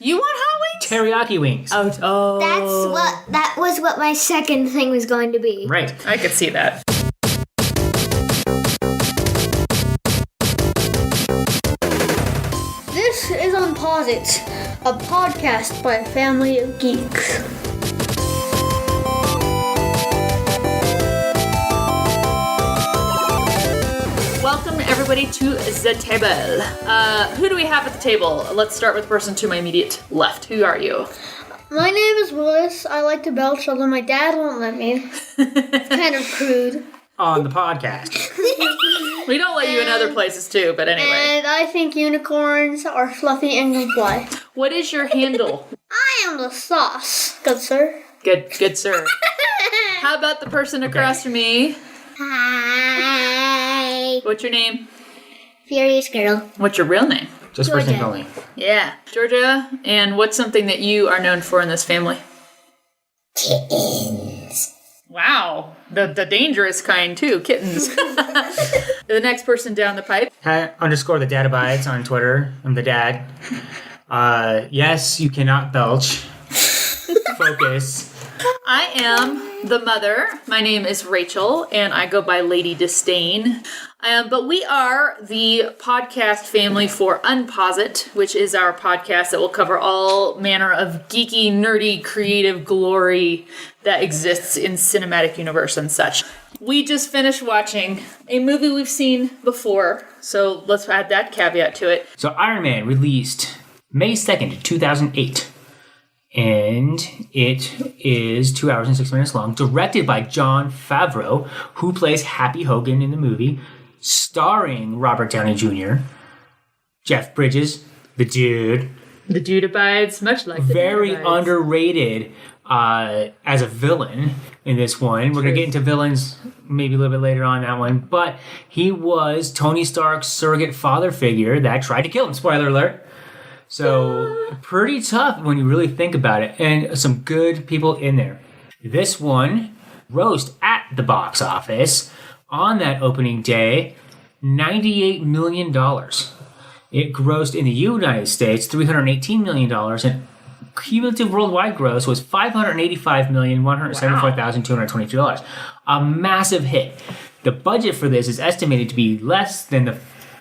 You want hot wings? Teriyaki wings. Oh. That was what my second thing was going to be. Right. I could see that. This is UnpauseIt, a podcast by a family of geeks. Welcome, everybody, to the table. Who do we have at the table? Let's start with the person to my immediate left. Who are you? My name is Willis. I like to belch, although my dad won't let me. It's kind of crude. On the podcast. We don't let you in other places, too, but anyway. And I think unicorns are fluffy and can fly. What is your handle? I am the sauce, good sir. Good sir. How about the person across from me? Hi. What's your name? Furious girl. What's your real name? Just first name Georgia. only. Yeah, Georgia. And what's something that you are known for in this family? Kittens. Wow. The dangerous kind, too. Kittens. The next person down the pipe. _ the dad abides on Twitter. I'm the dad. Yes, you cannot belch. Focus. I am the mother. My name is Rachel, and I go by Lady Disdain. But we are the podcast family for UnpauseIt, which is our podcast that will cover all manner of geeky, nerdy, creative glory that exists in cinematic universe and such. We just finished watching a movie we've seen before, so let's add that caveat to it. So Iron Man released May 2nd, 2008. And it is 2 hours and 6 minutes long, directed by Jon Favreau, who plays Happy Hogan in the movie, starring Robert Downey Jr., Jeff Bridges, the dude. The dude abides, much like the Very dude abides. underrated as a villain in this one. We're going to get into villains maybe a little bit later on that one. But he was Tony Stark's surrogate father figure that tried to kill him. Spoiler alert. So, pretty tough when you really think about it. And some good people in there. This one grossed at the box office on that opening day $98 million. It grossed in the United States $318 million. And cumulative worldwide gross was $585,174,222. A massive hit. The budget for this is estimated to be less than the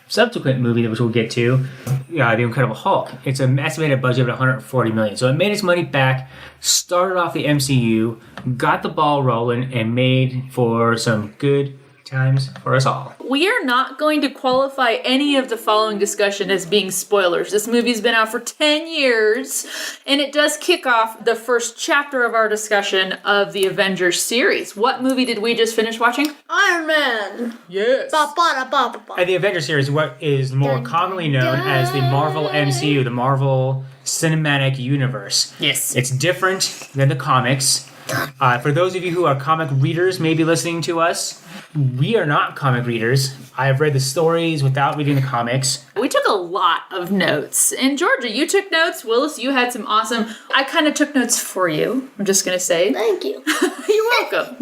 subsequent movie, which we'll get to, The Incredible Hulk. It's an estimated budget of $140 million. So it made its money back, started off the MCU, got the ball rolling, and made for some good times for us all. We are not going to qualify any of the following discussion as being spoilers. This movie's been out for 10 years, and it does kick off the first chapter of our discussion of the Avengers series. What movie did we just finish watching? Iron Man. Yes. And the Avengers series, what is more commonly known as the Marvel MCU, the Marvel Cinematic Universe. Yes. It's different than the comics. For those of you who are comic readers maybe listening to us, we are not comic readers. I have read the stories without reading the comics. We took a lot of notes. And Georgia, you took notes. Willis, you had some awesome... I kind of took notes for you, I'm just going to say. Thank you. You're welcome.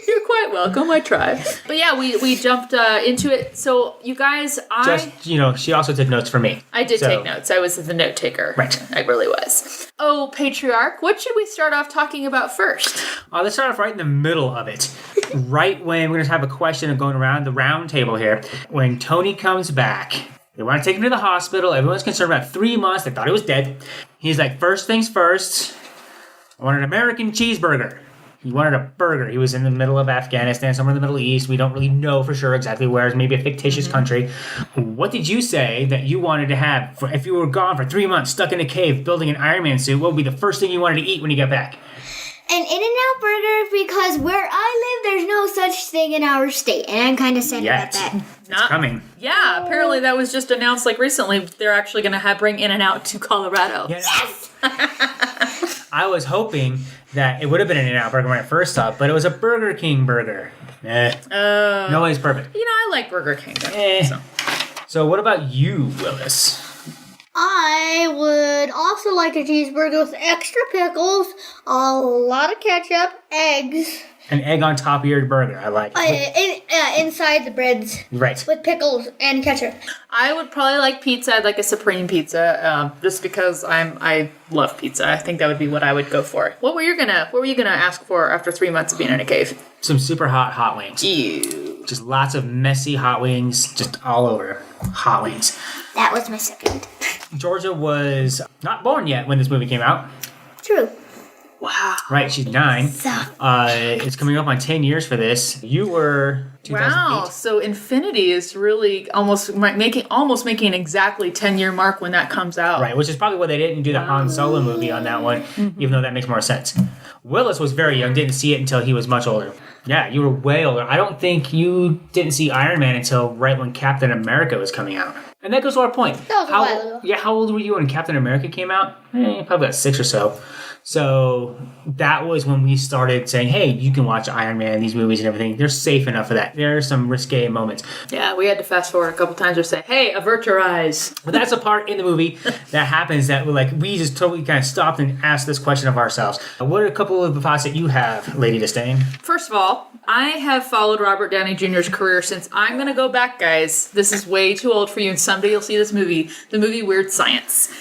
You're quite welcome. I tried. But yeah, we jumped into it. So you guys, She also took notes for me. I did take notes. I was the note taker. Right. I really was. Oh, Patriarch, what should we start off talking about first? Let's start off right in the middle of it. Right when we're going to have a question of going around the round table here. When Tony comes back, they want to take him to the hospital. Everyone's concerned about 3 months. They thought he was dead. He's like, first things first, I want an American cheeseburger. He wanted a burger. He was in the middle of Afghanistan, somewhere in the Middle East. We don't really know for sure exactly where. It's maybe a fictitious country. What did you say that you wanted to have if you were gone for 3 months, stuck in a cave, building an Iron Man suit? What would be the first thing you wanted to eat when you got back? An In-N-Out burger, because where I live, there's no such thing in our state. And I'm kind of sad about that. It's coming. Yeah, apparently that was just announced like recently. They're actually going to bring In-N-Out to Colorado. Yes! I was hoping that it would have been an In-N-Out burger when I first saw it, but it was a Burger King burger. Nobody's perfect. You know, I like Burger King. So what about you, Willis? I would also like a cheeseburger with extra pickles, a lot of ketchup, eggs. An egg on top of your burger. I like it. Inside the breads. Right. With pickles and ketchup. I would probably like pizza. I'd like a supreme pizza, just because I love pizza. I think that would be what I would go for. What were you gonna ask for after 3 months of being in a cave? Some super hot wings. Ew. Just lots of messy hot wings, just all over. Hot wings. That was my second. Georgia was not born yet when this movie came out. True. Wow. Right, she's 9. So. It's coming up on 10 years for this. You were 2008. Wow. So Infinity is really almost making exactly 10-year mark when that comes out. Right, which is probably why they didn't do the Han Solo movie on that one, even though that makes more sense. Willis was very young, didn't see it until he was much older. Yeah, you were way older. I don't think you didn't see Iron Man until right when Captain America was coming out. And that goes to our point. That was a while ago. Yeah, how old were you when Captain America came out? Probably about 6 or so. So that was when we started saying, hey, you can watch Iron Man, these movies and everything. They're safe enough for that. There are some risque moments. Yeah, we had to fast forward a couple times or say, hey, avert your eyes. But that's a part in the movie that happens that we just totally kind of stopped and asked this question of ourselves. What are a couple of the thoughts that you have, Lady Disdain? First of all, I have followed Robert Downey Jr.'s career since, I'm going to go back, guys. This is way too old for you, and someday you'll see this movie, the movie Weird Science.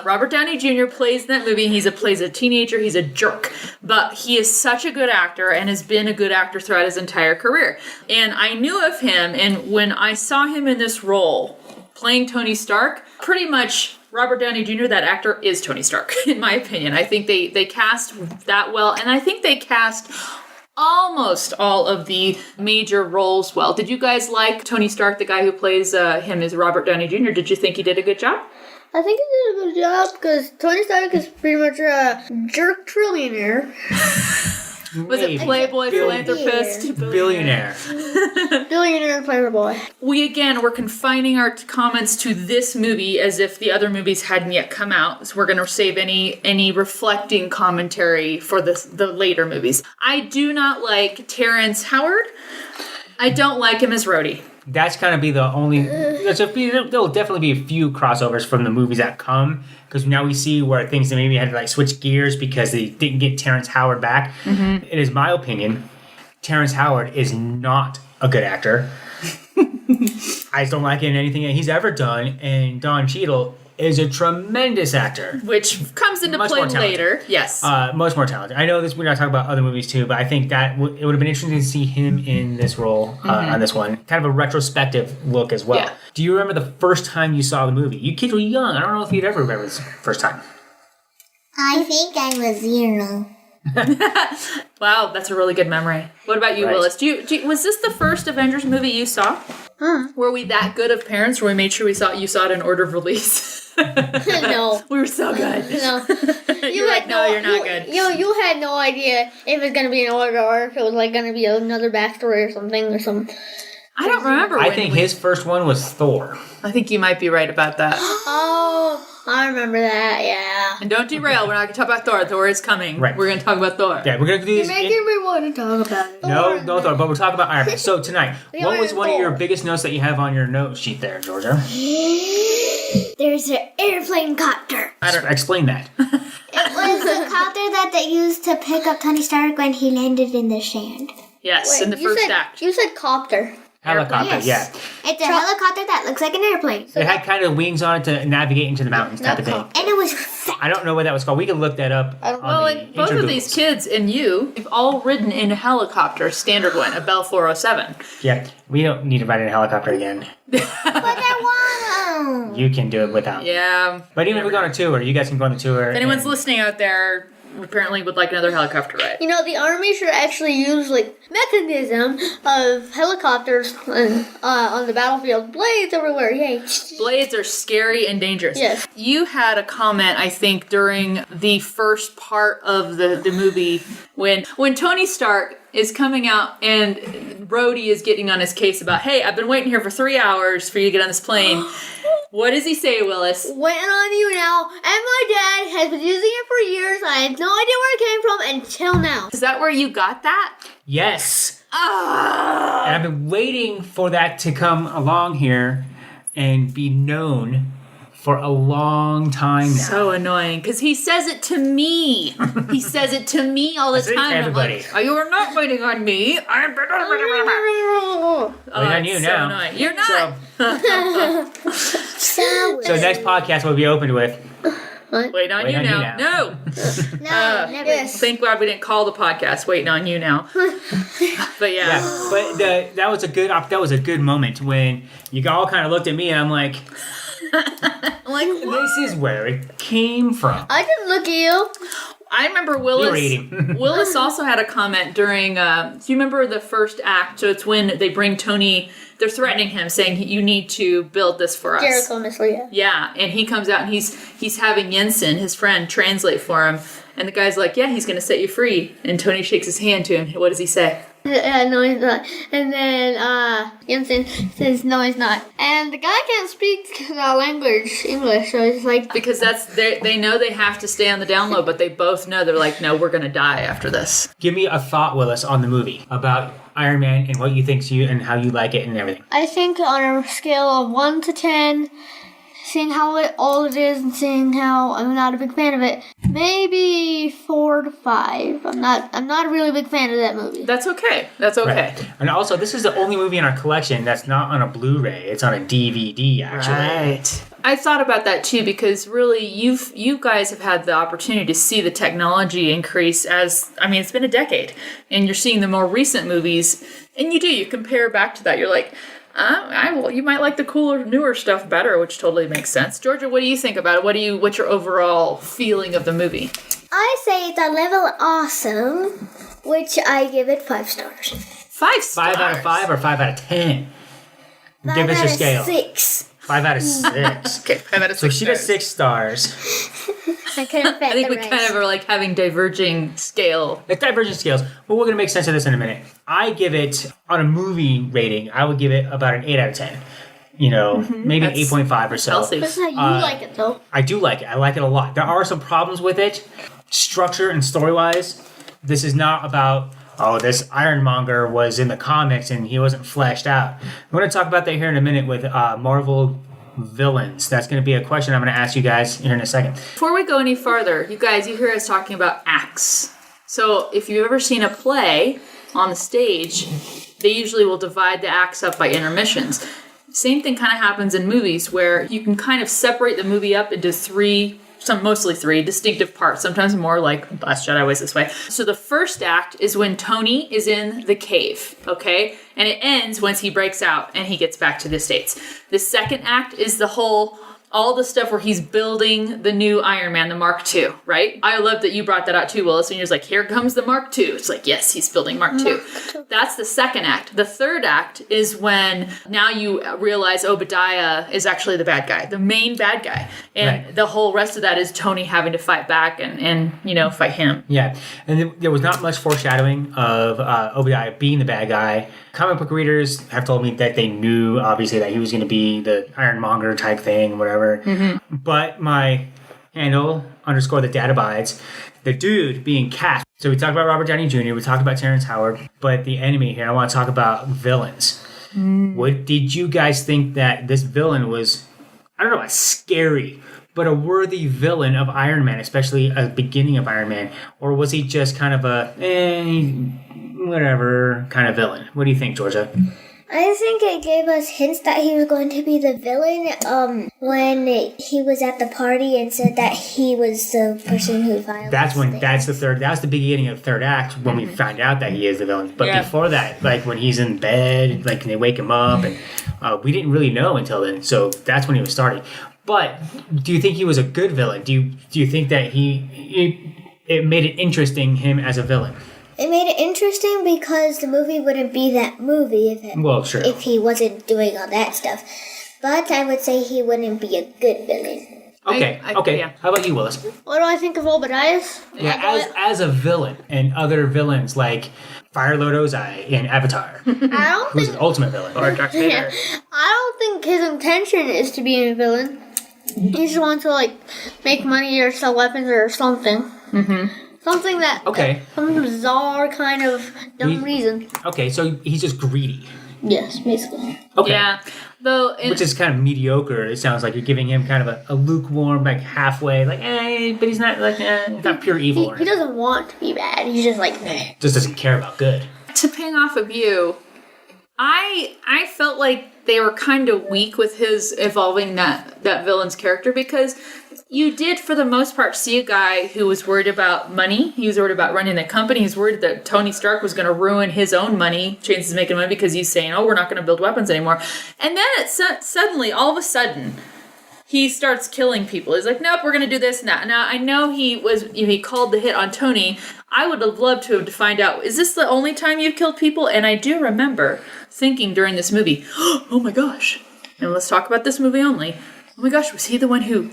Robert Downey Jr. plays in that movie. He plays a teenager. He's a jerk. But he is such a good actor and has been a good actor throughout his entire career. And I knew of him, and when I saw him in this role, playing Tony Stark, pretty much Robert Downey Jr., that actor, is Tony Stark, in my opinion. I think they cast that well, and I think they cast almost all of the major roles well. Did you guys like Tony Stark, the guy who plays him as Robert Downey Jr.? Did you think he did a good job? I think he did a good job because Tony Stark is pretty much a jerk trillionaire. Was it Playboy, philanthropist? Billionaire. Billionaire playboy. We're confining our comments to this movie as if the other movies hadn't yet come out. So we're going to save any reflecting commentary for the later movies. I do not like Terrence Howard. I don't like him as Rhodey. That's going to be the only... There'll definitely be a few crossovers from the movies that come, because now we see where things that maybe had to switch gears because they didn't get Terrence Howard back. Mm-hmm. It is my opinion, Terrence Howard is not a good actor. I just don't like it in anything that he's ever done, and Don Cheadle is a tremendous actor. Which comes into play later. Yes. Much more talented. I know this. We're not talking about other movies too, but I think that it would have been interesting to see him in this role on this one. Kind of a retrospective look as well. Yeah. Do you remember the first time you saw the movie? You kids were young. I don't know if you'd ever remember this first time. I think I was 0. Wow, that's a really good memory. What about you, Willis? Was this the first Avengers movie you saw? Were we that good of parents where we made sure you saw it in order of release? No. We were so good. No. You're not good. You had no idea if it was going to be in order or if it was going to be another backstory or something. I don't remember. I think his first one was Thor. I think you might be right about that. Oh, I remember that, yeah. And don't derail. We're not going to talk about Thor. Thor is coming. Right. We're going to talk about Thor. Yeah, we're going to do this. You're making me want to talk about it. No Thor, but we'll talk about Iron Man. So tonight, what was one of your biggest notes that you have on your note sheet there, Georgia? There's an airplane copter. Explain that. It was the copter that they used to pick up Tony Stark when he landed in the sand. Yes, in the first act. You said copter. Helicopter, yes. Yeah. It's a helicopter that looks like an airplane. It had kind of wings on it to navigate into the mountains type of thing. And it was fat. I don't know what that was called. We can look that up. Both of these kids and you've all ridden in a helicopter, standard one, a Bell 407. Yeah, we don't need to ride in a helicopter again. But I want to. You can do it without. Yeah. But even if we go on a tour, you guys can go on the tour. If anyone's listening out there, apparently would like another helicopter ride. The Army should actually use mechanism of helicopters on the battlefield. Blades everywhere, yay. Blades are scary and dangerous. Yes. You had a comment, I think, during the first part of the movie when Tony Stark is coming out and Rhodey is getting on his case about, hey, I've been waiting here for 3 hours for you to get on this plane. What does he say, Willis? Waiting on you now, and my dad has been using it for years. I had no idea where it came from until now. Is that where you got that? Yes. And I've been waiting for that to come along here and be known for a long time now. So annoying because he says it to me. He says it to me all the say it to time. I'm everybody. like, oh, you are not waiting on me. I'm Waiting on you it's now. So annoying. You're not. So next podcast we'll be opened with. Waiting on you now. No. No, never. Yes. Thank God we didn't call the podcast Waiting on You Now. But yeah. But that was a good moment when you all kind of looked at me and I'm like, this is where it came from. I didn't look at you. I remember You were Willis. eating. Willis also had a comment during. Do you remember the first act? So it's when they bring Tony. They're threatening him, saying you need to build this for us. Jericho, Miss Leah. Yeah, and he comes out and he's having Jensen, his friend, translate for him. And the guy's like, "Yeah, he's going to set you free." And Tony shakes his hand to him. What does he say? No, he's not. And then Jensen says, no, he's not. And the guy can't speak language, English, so he's like... Because they know they have to stay on the down low, but they both know they're like, no, we're going to die after this. Give me a thought, Willis, on the movie about Iron Man and what you think to you and how you like it and everything. I think on a scale of 1 to 10, seeing how all it is and seeing how I'm not a big fan of it, maybe 4 to 5. I'm not a really big fan of that movie. That's okay. That's okay. Right. And also, this is the only movie in our collection that's not on a Blu-ray. It's on a DVD, actually. Right. I thought about that too because really you guys have had the opportunity to see the technology increase it's been a decade and you're seeing the more recent movies and you compare back to that. You're like, you might like the cooler, newer stuff better, which totally makes sense. Georgia, what do you think about it? What's your overall feeling of the movie? I say it's a level awesome, which I give it 5 stars. 5 stars? 5 out of 5 or 5 out of 10? Give us your scale. 6. 5 out of 6. Okay, 5 out of 6. So she does 6 stars. I couldn't fit I think the we rest. kind of are like having diverging scale. It's divergent scales, but we're going to make sense of this in a minute. I give it, on a movie rating, I would give it about an 8 out of 10. Maybe an That's 8.5 or so. healthy. That's how you like it, though. I do like it. I like it a lot. There are some problems with it, structure and story-wise. This is not about, this Ironmonger was in the comics and he wasn't fleshed out. I'm going to talk about that here in a minute with Marvel villains. That's going to be a question I'm going to ask you guys here in a second. Before we go any farther, you hear us talking about acts. So if you've ever seen a play on the stage, they usually will divide the acts up by intermissions. Same thing kind of happens in movies where you can kind of separate the movie up into mostly three distinctive parts, sometimes more, like Last Jedi was this way. So the first act is when Tony is in the cave, okay? And it ends once he breaks out and he gets back to the States. The second act is all the stuff where he's building the new Iron Man, the Mark II, right? I love that you brought that out too, Willis, and you're just like, here comes the Mark II. It's like, yes, he's building Mark II. That's the second act. The third act is when now you realize Obadiah is actually the bad guy, the main bad guy. And Right. the whole rest of that is Tony having to fight back and fight him. Yeah, and there was not much foreshadowing of Obadiah being the bad guy. Comic book readers have told me that they knew, obviously, that he was going to be the Ironmonger type thing, whatever. Mm-hmm. But my handle, _ the dad abides, the dude being cast. So we talked about Robert Downey Jr., we talked about Terrence Howard, but the enemy here, I want to talk about villains. What did you guys think that this villain was, I don't know, scary, but a worthy villain of Iron Man, especially at the beginning of Iron Man? Or was he just kind of a, whatever kind of villain? What do you think, Georgia? I think it gave us hints that he was going to be the villain when he was at the party and said that he was the person who violated. That's the beginning of the third act when we find out that he is the villain. But before that, like when he's in bed, like they wake him up, and we didn't really know until then. So that's when he was starting. But do you think he was a good villain? Do you think that it made it interesting, him as a villain? It made it interesting because the movie wouldn't be that movie if he wasn't doing all that stuff. But I would say he wouldn't be a good villain. Okay. Yeah. How about you, Willis? What do I think of Obadiah? Yeah, as a villain and other villains like Fire Lord Ozai in Avatar, who's an ultimate villain. Or Darth Vader. I don't think his intention is to be a villain. He just wants to make money or sell weapons or something. Mm-hmm. Something that some bizarre kind of dumb reason. Okay, so he's just greedy. Yes, basically. Okay. Yeah. Though, Which is kind of mediocre. It sounds like you're giving him kind of a lukewarm, like halfway, like, but he's not like, not pure evil. He doesn't want to be bad. He's just like, nah. Just doesn't care about good. to ping off of you, I felt like they were kind of weak with his evolving that villain's character, because you did, for the most part, see a guy who was worried about money. He was worried about running the company. He was worried that Tony Stark was going to ruin his own money, chances of making money, because he's saying, oh, we're not going to build weapons anymore. And then suddenly, all of a sudden, he starts killing people. He's like, nope, we're going to do this and that. Now, I know he called the hit on Tony. I would have loved to find out, is this the only time you've killed people? And I do remember thinking during this movie, oh my gosh, and let's talk about this movie only. Oh my gosh, was he the one who...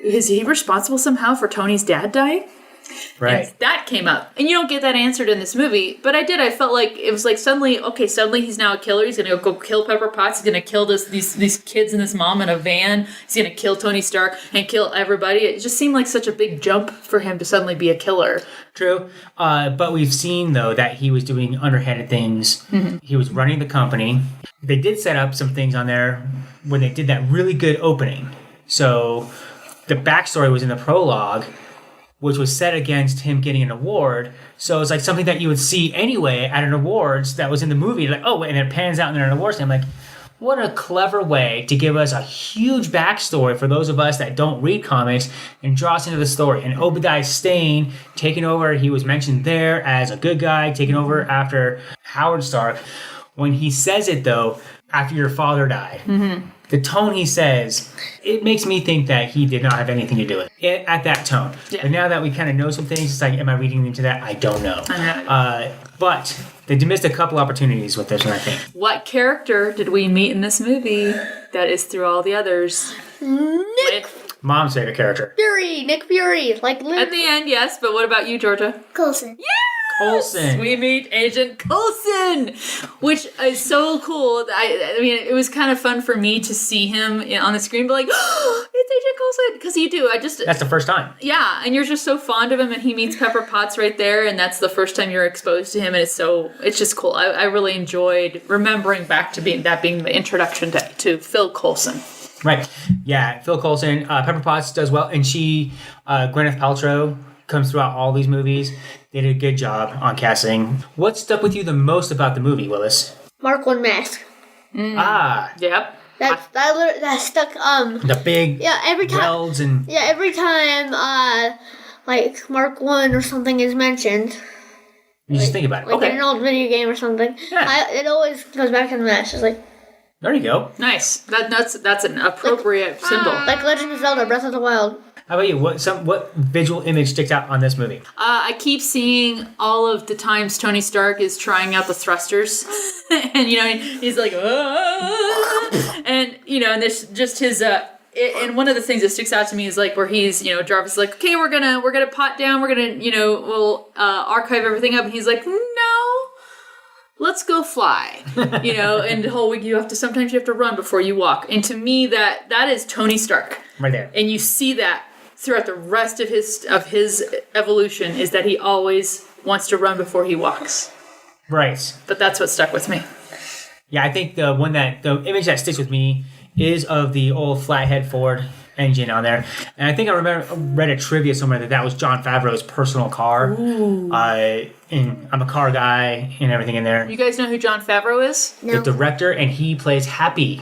Is he responsible somehow for Tony's dad dying? Right. And that came up. And you don't get that answered in this movie. But I felt like it was like suddenly he's now a killer. He's going to go kill Pepper Potts. He's going to kill these kids and this mom in a van. He's going to kill Tony Stark and kill everybody. It just seemed like such a big jump for him to suddenly be a killer. True. But we've seen, though, that he was doing underhanded things. Mm-hmm. He was running the company. They did set up some things on there when they did that really good opening. So... the backstory was in the prologue, which was set against him getting an award. So it's like something that you would see anyway at an awards that was in the movie. Like, oh, and it pans out and they're an awards. And I'm like, what a clever way to give us a huge backstory for those of us that don't read comics and draw us into the story. And Obadiah Stane taking over, he was mentioned there as a good guy, taking over after Howard Stark. When he says it, though, after your father died, the tone he says, it makes me think that he did not have anything to do with it at that tone. Yeah. But now that we kind of know some things, it's like, am I reading into that? I don't know. But they missed a couple opportunities with this one, I think. What character did we meet in this movie that is through all the others? Mom's favorite character. Nick Fury. Like at the end, yes, but what about you, Georgia? Coulson. Yeah! Coulson. We meet Agent Coulson, which is so cool. I mean, it was kind of fun for me to see him on the screen, but like, oh, it's Agent Coulson, because you do. That's the first time. Yeah, and you're just so fond of him, and he meets Pepper Potts right there, and that's the first time you're exposed to him, and it's just cool. I really enjoyed remembering back to being the introduction to Phil Coulson. Right. Yeah, Phil Coulson. Pepper Potts does well, and Gwyneth Paltrow comes throughout all these movies. They did a good job on casting. What stuck with you the most about the movie, Willis? Mark I mask. Yep. That stuck. The big every time. welds and every time like Mark I or something is mentioned. You just think about it. Like okay. in an old video game or something. Yeah. It always goes back to the mask. It's like. There you go. Nice. That's an appropriate symbol. Like Legend of Zelda: Breath of the Wild. How about you? What visual image sticks out on this movie? I keep seeing all of the times Tony Stark is trying out the thrusters, and he's like, and and there's just his. And one of the things that sticks out to me is like where he's, Jarvis is like, okay, we're gonna pot down, we're gonna, we'll archive everything up, and he's like, no. Let's go fly, and the whole week sometimes you have to run before you walk. And to me, that is Tony Stark. Right there. And you see that throughout the rest of his evolution, is that he always wants to run before he walks. Right. But that's what stuck with me. Yeah, I think the image that sticks with me is of the old flathead Ford engine on there. And I think I read a trivia somewhere that was Jon Favreau's personal car. Ooh. And I'm a car guy and everything in there. You guys know who Jon Favreau is? No. The director, and he plays Happy.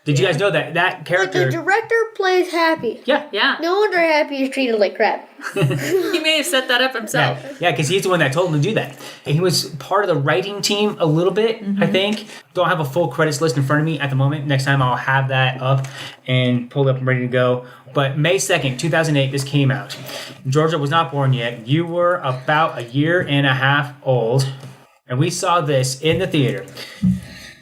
Did you guys know that character? The director plays Happy. Yeah. No wonder Happy is treated like crap. He may have set that up himself. Yeah, because he's the one that told him to do that. And he was part of the writing team a little bit, I think. Don't have a full credits list in front of me at the moment. Next time I'll have that up and pulled up and ready to go. But May 2nd, 2008, this came out. Georgia was not born yet. You were about a year and a half old. And we saw this in the theater.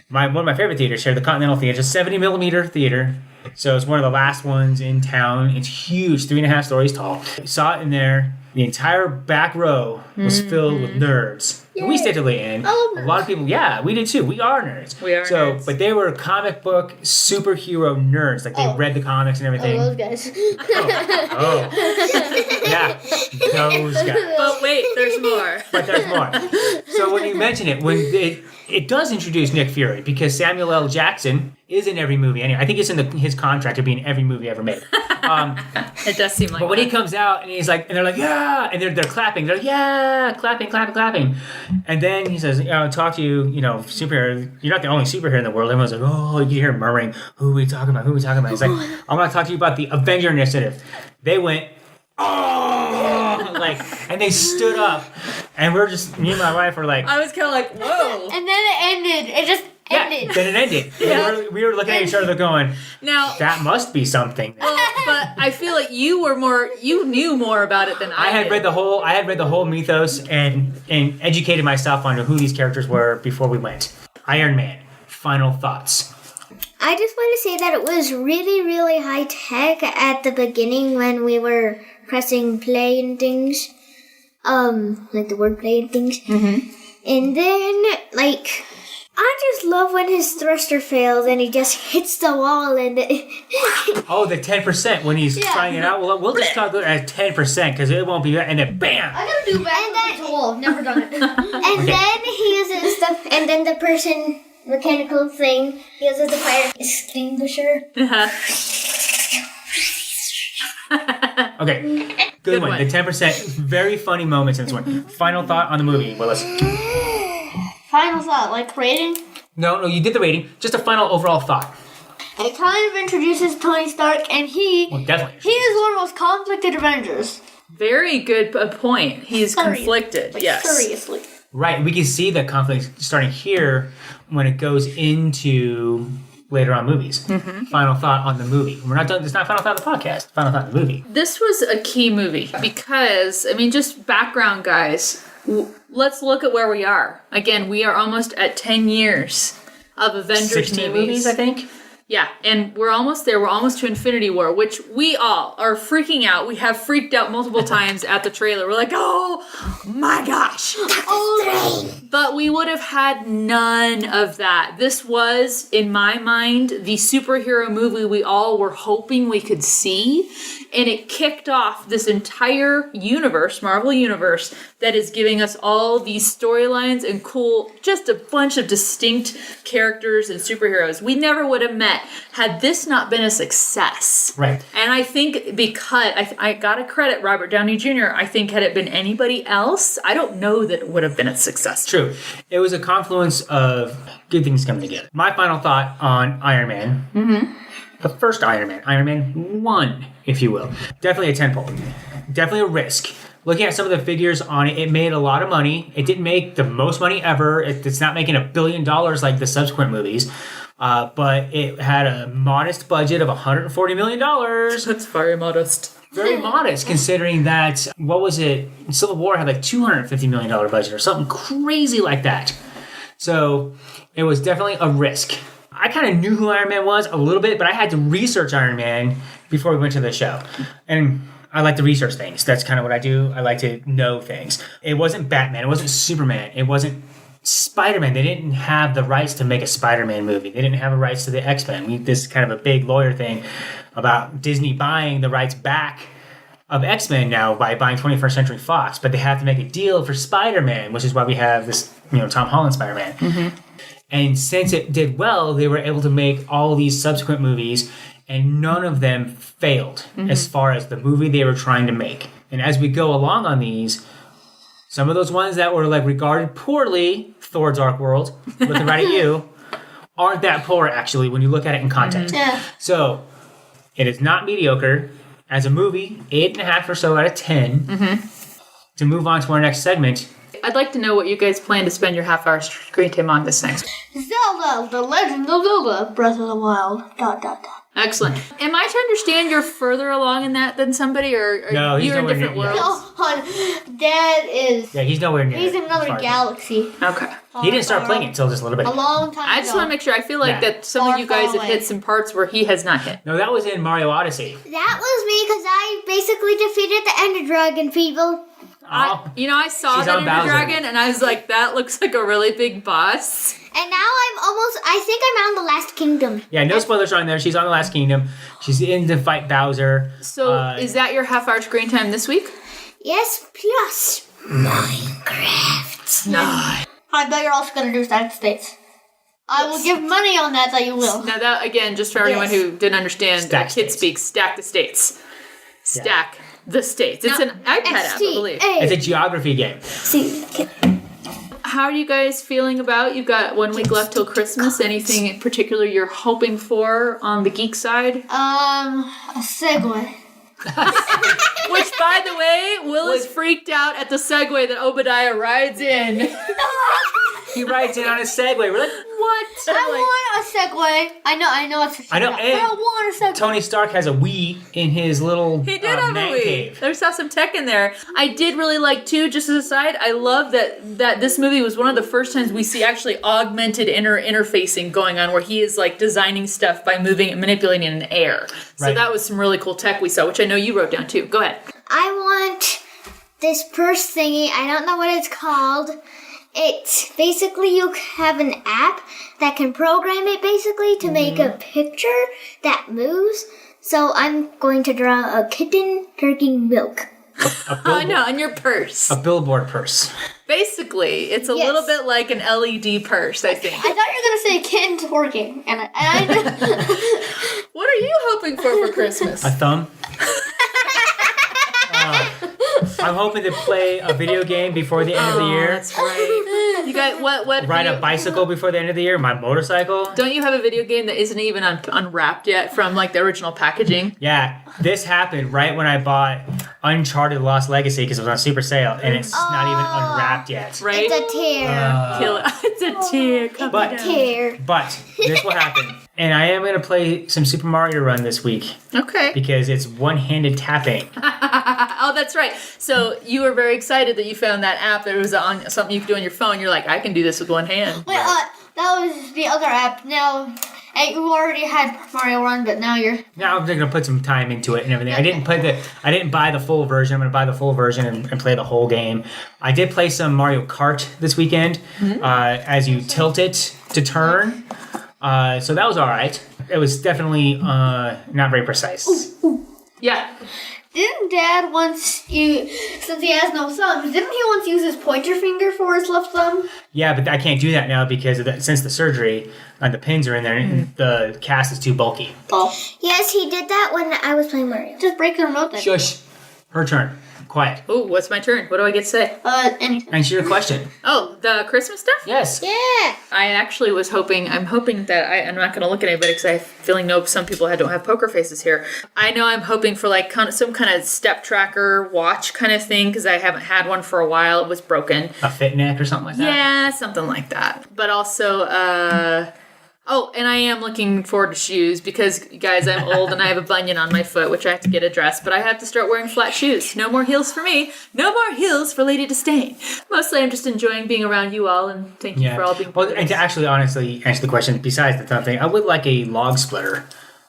One of my favorite theaters here, the Continental Theater. It's a 70-millimeter theater. So it's one of the last ones in town. It's huge, 3.5 stories tall. We saw it in there. The entire back row was filled with nerds. Yay. We stayed till the end. A lot of people, we did too. We are nerds. Nerds. But they were comic book superhero nerds. Like they read the comics and everything. Those guys. Yeah, those guys. But wait, there's more. But there's more. So when you mention it, it does introduce Nick Fury because Samuel L. Jackson is in every movie. Anyway, I think it's in his contract to be in every movie ever made. It does seem like. But when he comes out and he's like, and they're like, yeah, and they're clapping. They're like, yeah, clapping. And then he says, talk to you, superhero. You're not the only superhero in the world. Everyone's like, oh, you hear him murmuring, who are we talking about? He's like, I'm going to talk to you about the Avenger Initiative. They went, oh, and they stood up, and we're just, me and my wife were like, I was kind of like, whoa. And then it ended. It just ended. Then it ended. Yeah. We were looking at each other going, now that must be something. Well, but I feel like you knew more about it than I had did. read the whole mythos and educated myself on who these characters were before we went. Iron Man. Final thoughts. I just want to say that it was really, really high tech at the beginning when we were pressing play and things. Like the word play and things. Mm-hmm. And then, I just love when his thruster fails and he just hits the wall and Oh, the 10% when he's trying it out. Well, we'll just talk about it as 10% because it won't be that. And then bam! I gotta do back to the wall. I've never done it. And then he uses and then the person mechanical thing, he uses the fire extinguisher. Okay, good one. The 10%. Very funny moments in this one. Final thought on the movie, Willis. Final thought, rating? No, you did the rating. Just a final overall thought. It kind of introduces Tony Stark, and definitely. He is one of the most conflicted Avengers. Very good point. He's conflicted. Yes. Seriously. Right, we can see the conflict starting here when it goes into later on movies. Mm-hmm. Final thought on the movie. We're not done. It's not final thought of the podcast. Final thought of the movie. This was a key movie because, just background, guys. Let's look at where we are. Again, we are almost at 10 years of Avengers 16 movies, I think. Yeah, and we're almost there. We're almost to Infinity War, which we all are freaking out. We have freaked out multiple times at the trailer. We're like, oh my gosh. But we would have had none of that. This was, in my mind, the superhero movie we all were hoping we could see. And it kicked off this entire universe, Marvel Universe, that is giving us all these storylines and just a bunch of distinct characters and superheroes we never would have met had this not been a success. Right. And I think because, I gotta credit Robert Downey Jr., I think had it been anybody else, I don't know that it would have been a success. True. It was a confluence of good things coming together. My final thought on Iron Man. Mm-hmm. The first Iron Man 1, if you will. Definitely a tentpole. Definitely a risk. Looking at some of the figures on it, it made a lot of money. It didn't make the most money ever. It's not making $1 billion like the subsequent movies. But it had a modest budget of $140 million. That's very modest. Very modest, considering that, what was it? Civil War had $250 million budget or something crazy like that. So it was definitely a risk. I kind of knew who Iron Man was a little bit, but I had to research Iron Man before we went to the show. And I like to research things. That's kind of what I do. I like to know things. It wasn't Batman. It wasn't Superman. It wasn't Spider-Man. They didn't have the rights to make a Spider-Man movie. They didn't have the rights to the X-Men. This is kind of a big lawyer thing about Disney buying the rights back of X-Men now by buying 21st Century Fox. But they have to make a deal for Spider-Man, which is why we have this, Tom Holland Spider-Man. Mm-hmm. And since it did well, they were able to make all these subsequent movies, and none of them failed as far as the movie they were trying to make. And as we go along on these, some of those ones that were regarded poorly, Thor Dark World, looking right at you, aren't that poor actually when you look at it in context. Yeah. So it is not mediocre. As a movie, 8.5 or so out of 10. Mm-hmm. To move on to our next segment, I'd like to know what you guys plan to spend your half-hour screen time on this next. Zelda, The Legend of Zelda, Breath of the Wild, ... Excellent. Am I to understand you're further along in that than somebody, or no, you're in different near, worlds? No, Dad is... Yeah, he's nowhere near. He's in another galaxy. Okay. He didn't start playing it until just a little bit. A long time ago. I just want to make sure. I feel like that some of you guys have hit some parts where he has not hit. No, that was in Mario Odyssey. That was me because I basically defeated the Ender Dragon, people. I saw that Ender Dragon, and I was like, that looks like a really big boss. And now I think I'm on the last kingdom. Yeah, no spoilers on there. She's on the last kingdom. She's in to fight Bowser. So, is that your half-hour screen time this week? Yes, plus Minecraft. No. I bet you're also gonna do Stack the States. I will give money on that you will. Now that, again, just for anyone who didn't understand, Stack kid states. speaks, stack the states. Stack the states. It's an iPad app, I believe. It's a geography game. See, How are you guys feeling about? You've got 1 week left till Christmas. Anything in particular you're hoping for on the geek side? A Segway. Which, by the way, Will is freaked out at the Segway that Obadiah rides in. He rides in on a Segway. We're like, what? I want a Segway. I know it's a Segway. I know, but and I want a Segway. Tony Stark has a Wii in his little He did have a man Wii. cave. There's some tech in there. I did really like, too, just as a side, I love that this movie was one of the first times we see actually augmented interfacing going on, where he is like designing stuff by moving and manipulating in air. So Right. that was some really cool tech we saw, which I know you wrote down too. Go ahead. I want this purse thingy. I don't know what it's called. It's basically you have an app that can program it basically to make a picture that moves. So I'm going to draw a kitten drinking milk. I know, on your purse. A billboard purse. Basically, it's a Yes. little bit like an LED purse, I think. I thought you were gonna say kitten twerking, and I What are you hoping for Christmas? A thumb. I'm hoping to play a video game before the end of the year. That's right. You got what? Ride a video- bicycle before the end of the year. My motorcycle. Don't you have a video game that isn't even unwrapped yet from like the original packaging? Yeah, this happened right when I bought Uncharted Lost Legacy because it was on super sale, and it's not even unwrapped yet. Right? It's a tear. Kill it. It's a tear. Come But- down. Tear. But this will happen. And I am going to play some Super Mario Run this week Okay. because it's one-handed tapping. Oh, that's right. So you were very excited that you found that app that was on something you could do on your phone. You're like, I can do this with one hand. Wait, that was the other app. Now, you already had Mario Run, but now you're. Now I'm going to put some time into it and everything. I didn't buy the full version. I'm going to buy the full version and play the whole game. I did play some Mario Kart this weekend. As you tilt it to turn. So that was all right. It was definitely not very precise. Yeah. Didn't Dad once since he has no thumbs, didn't he once use his pointer finger for his left thumb? Yeah, but I can't do that now because since the surgery, the pins are in there and the cast is too bulky. Oh, Yes, he did that when I was playing Mario. just break the remote then. Shush. Her turn. Quiet. Oh, what's my turn? What do I get to say? Anything. Answer your question. Oh, the Christmas stuff? Yes. Yeah. I actually was hoping, I'm hoping that I'm not going to look at anybody because I have a feeling some people don't have poker faces here. I know I'm hoping for like some kind of step tracker watch kind of thing because I haven't had one for a while. It was broken. A fit neck or something like that. Yeah, something like that. But also, oh, and I am looking forward to shoes because, guys, I'm old and I have a bunion on my foot, which I have to get addressed. But I have to start wearing flat shoes. No more heels for me. No more heels for Lady Disdain. Mostly I'm just enjoying being around you all, and thank you for all being Well, part of and to this. actually honestly answer the question, besides the thumb thing, I would like a log splitter.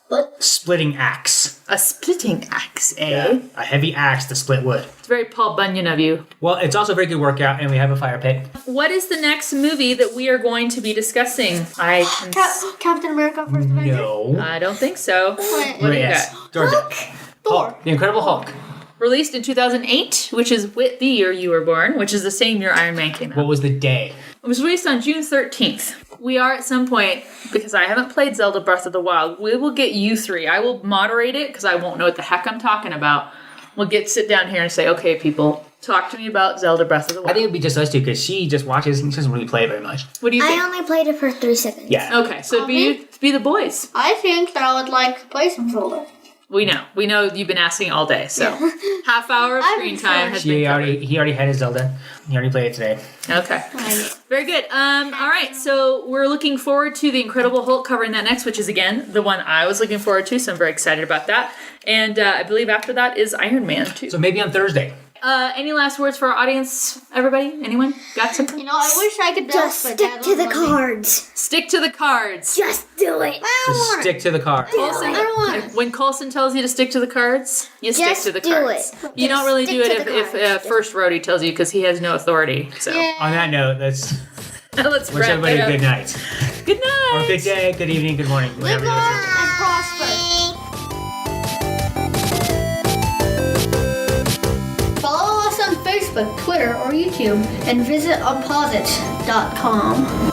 What? Splitting axe. A splitting axe, eh? A heavy axe to split wood. It's very Paul Bunyan of you. Well, it's also a very good workout, and we have a fire pit. What is the next movie that we are going to be discussing? I can Captain America First Avenger? No. I don't think so. Wait, What do you Yes. got? Georgia. Thor. The Incredible Hulk. Released in 2008, which is the year you were born, which is the same year Iron Man came out. What was the day? It was released on June 13th. We are at some point, because I haven't played Zelda Breath of the Wild, we will get you three. I will moderate it because I won't know what the heck I'm talking about. We'll sit down here and say, okay, people, talk to me about Zelda Breath of the I Wild. think it'd be just us two because she just watches and she doesn't really play very much. What do you I think? only played it for 3 seconds. Yeah. Okay, so be the boys. I think that I would like to play some Zelda. We know you've been asking all day, so half hour of I'm screen time has He been covered. already had his Zelda. He already played it today. Okay. Very good. All right, so we're looking forward to the Incredible Hulk covering that next, which is, again, the one I was looking forward to, so I'm very excited about that. And I believe after that is Iron Man, too. So maybe on Thursday. Any last words for our audience, everybody? Anyone? Got something? You know, I wish I could Just but stick Dad to the won't let me. cards. Stick to the cards. Just do it. Just stick to the car. Coulson, I don't want it. when Coulson tells you to stick to the cards, you stick Just to the do cards. it. You don't Just really stick do to it the if cards. First Roadie tells you because he has no authority. So Yeah. On that note, let's let's wish wrap everybody it a up. good night. Good night. Or good day, good evening, good morning. Live Whatever you're listening to. long and prosper. Follow us on Facebook Facebook, Twitter, or YouTube, and visit UnpauseIt.com.